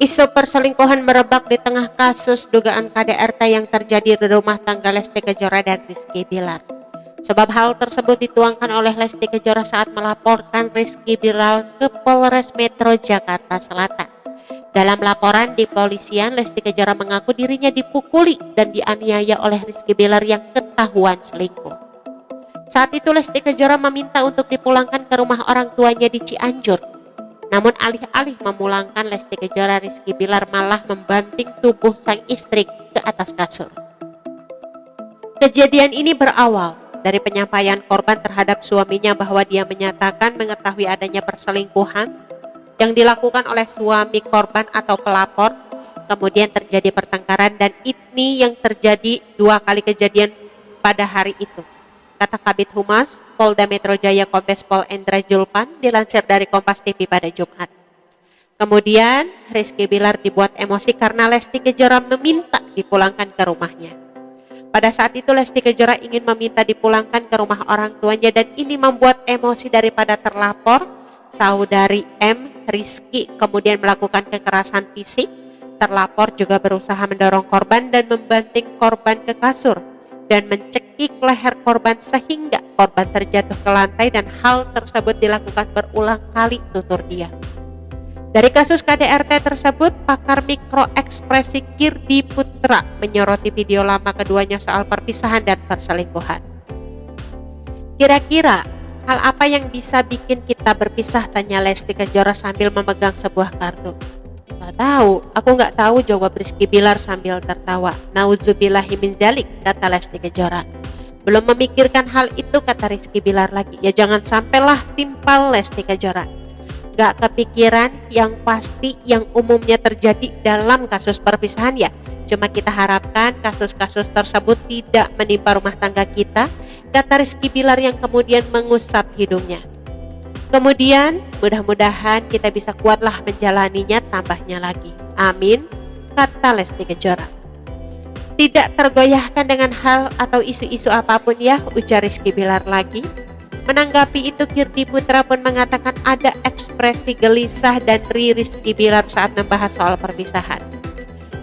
Isu perselingkuhan merebak di tengah kasus dugaan KDRT yang terjadi di rumah tangga Lesti Kejora dan Rizky Bilar. Sebab hal tersebut dituangkan oleh Lesti Kejora saat melaporkan Rizky Bilar ke Polres Metro Jakarta Selatan. Dalam laporan di polisian, Lesti Kejora mengaku dirinya dipukuli dan dianiaya oleh Rizky Bilar yang ketahuan selingkuh. Saat itu Lesti Kejora meminta untuk dipulangkan ke rumah orang tuanya di Cianjur. Namun alih-alih memulangkan Lesti Kejora, Rizky Bilar malah membanting tubuh sang istri ke atas kasur. Kejadian ini berawal dari penyampaian korban terhadap suaminya bahwa dia menyatakan mengetahui adanya perselingkuhan yang dilakukan oleh suami korban atau pelapor. Kemudian terjadi pertengkaran dan ini yang terjadi 2 kali kejadian pada hari itu, kata Kabid Humas Polda Metro Jaya Kombes Pol Endra Julpan dilansir dari Kompas TV pada Jumat. Kemudian Rizky Bilar dibuat emosi karena Lesti Kejora meminta dipulangkan ke rumahnya. Pada saat itu Lesti Kejora ingin meminta dipulangkan ke rumah orang tuanya dan ini membuat emosi daripada terlapor, saudari M. Rizky kemudian melakukan kekerasan fisik. Terlapor juga berusaha mendorong korban dan membanting korban ke kasur dan mencekik leher korban sehingga korban terjatuh ke lantai dan hal tersebut dilakukan berulang kali, tutur dia. Dari kasus KDRT tersebut, pakar mikroekspresi Kirdi Putra menyoroti video lama keduanya soal perpisahan dan perselingkuhan. Kira-kira hal apa yang bisa bikin kita berpisah, tanya Lesti Kejora sambil memegang sebuah kartu. Gak tahu, aku gak tahu, jawab Rizky Bilar sambil tertawa. Nauzubillahi min dzalik, kata Lesti Kejora. Belum memikirkan hal itu, kata Rizky Bilar lagi. Ya jangan sampailah timpal Lesti Kejora. Gak kepikiran yang pasti yang umumnya terjadi dalam kasus perpisahan ya. Cuma kita harapkan kasus-kasus tersebut tidak menimpa rumah tangga kita, kata Rizky Bilar yang kemudian mengusap hidungnya. Kemudian mudah-mudahan kita bisa kuatlah menjalaninya, tambahnya lagi. Amin, kata Lesti Kejora. Tidak tergoyahkan dengan hal atau isu-isu apapun ya, ujar Rizky Bilar lagi. Menanggapi itu Kirdi Putra pun mengatakan ada ekspresi gelisah dan Rizky Bilar saat membahas soal perpisahan.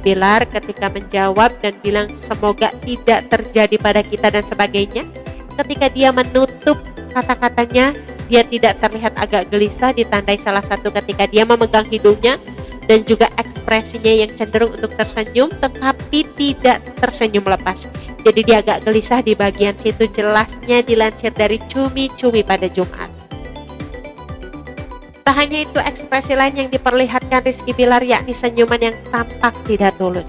Bilar ketika menjawab dan bilang semoga tidak terjadi pada kita dan sebagainya. Ketika dia menutup kata-katanya, dia tidak terlihat agak gelisah, ditandai salah satu ketika dia memegang hidungnya dan juga ekspresinya yang cenderung untuk tersenyum tetapi tidak tersenyum lepas. Jadi dia agak gelisah di bagian situ, jelasnya dilansir dari Cumi-Cumi pada Jumat. Tak hanya itu, ekspresi lain yang diperlihatkan Rizky Bilar yakni senyuman yang tampak tidak tulus.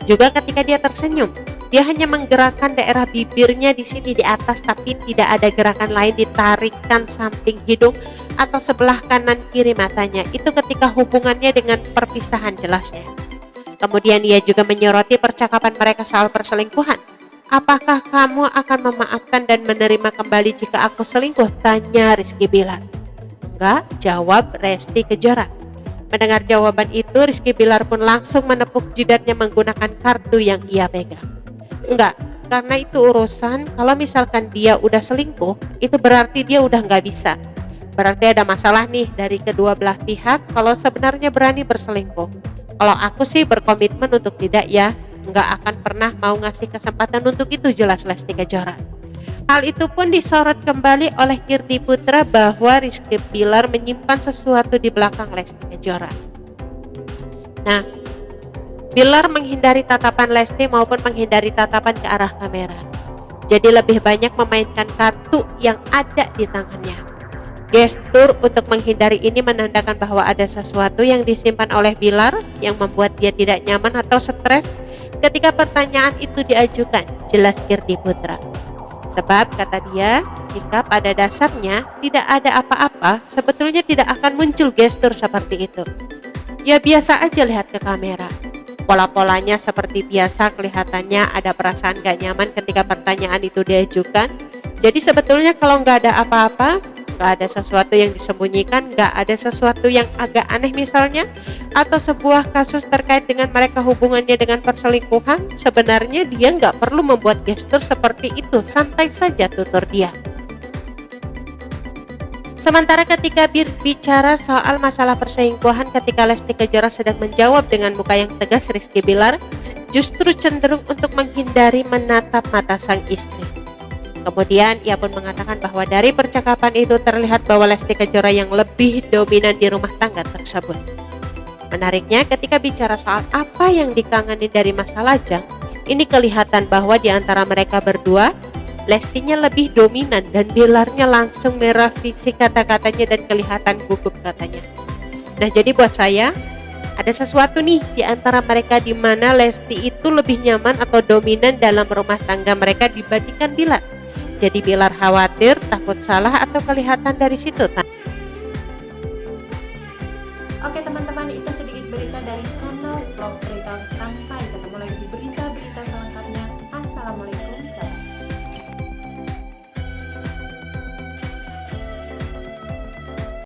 Juga ketika dia tersenyum, dia hanya menggerakkan daerah bibirnya di sini di atas tapi tidak ada gerakan lain ditarikan samping hidung atau sebelah kanan kiri matanya. Itu ketika hubungannya dengan perpisahan jelasnya. Kemudian ia juga menyoroti percakapan mereka soal perselingkuhan. Apakah kamu akan memaafkan dan menerima kembali jika aku selingkuh? Tanya Rizky Bilar. Enggak, jawab Lesti Kejora. Mendengar jawaban itu, Rizky Bilar pun langsung menepuk jidatnya menggunakan kartu yang ia pegang. Enggak, karena itu urusan kalau misalkan dia udah selingkuh, itu berarti dia udah nggak bisa. Berarti ada masalah nih dari kedua belah pihak kalau sebenarnya berani berselingkuh. Kalau aku sih berkomitmen untuk tidak ya, nggak akan pernah mau ngasih kesempatan untuk itu, jelas Lesti Kejora. Hal itu pun disorot kembali oleh Kirdi Putra bahwa Rizky Bilar menyimpan sesuatu di belakang Lesti Kejora. Nah, Bilar menghindari tatapan Lesti maupun menghindari tatapan ke arah kamera. Jadi lebih banyak memainkan kartu yang ada di tangannya. Gestur untuk menghindari ini menandakan bahwa ada sesuatu yang disimpan oleh Bilar yang membuat dia tidak nyaman atau stres ketika pertanyaan itu diajukan, jelas Kirdi Putra. Sebab kata dia, jika pada dasarnya tidak ada apa-apa, sebetulnya tidak akan muncul gestur seperti itu. Ya biasa aja lihat ke kamera. Pola-polanya seperti biasa, kelihatannya ada perasaan gak nyaman ketika pertanyaan itu diajukan. Jadi sebetulnya kalau nggak ada apa-apa, nggak ada sesuatu yang disembunyikan, nggak ada sesuatu yang agak aneh misalnya, atau sebuah kasus terkait dengan mereka hubungannya dengan perselingkuhan, sebenarnya dia nggak perlu membuat gestur seperti itu, santai saja, tutur dia. Sementara ketika bicara soal masalah perselingkuhan, ketika Lesti Kejora sedang menjawab dengan muka yang tegas, Rizky Bilar justru cenderung untuk menghindari menatap mata sang istri. Kemudian ia pun mengatakan bahwa dari percakapan itu terlihat bahwa Lesti Kejora yang lebih dominan di rumah tangga tersebut. Menariknya, ketika bicara soal apa yang dikangeni dari Mas Lajang, ini kelihatan bahwa di antara mereka berdua, Lestinya lebih dominan dan Bilarnya langsung merah fisik kata-katanya dan kelihatan gugup katanya. Nah, jadi buat saya ada sesuatu nih di antara mereka di mana Lesti itu lebih nyaman atau dominan dalam rumah tangga mereka dibandingkan Bilar. Jadi Bilar khawatir, takut salah atau kelihatan dari situ.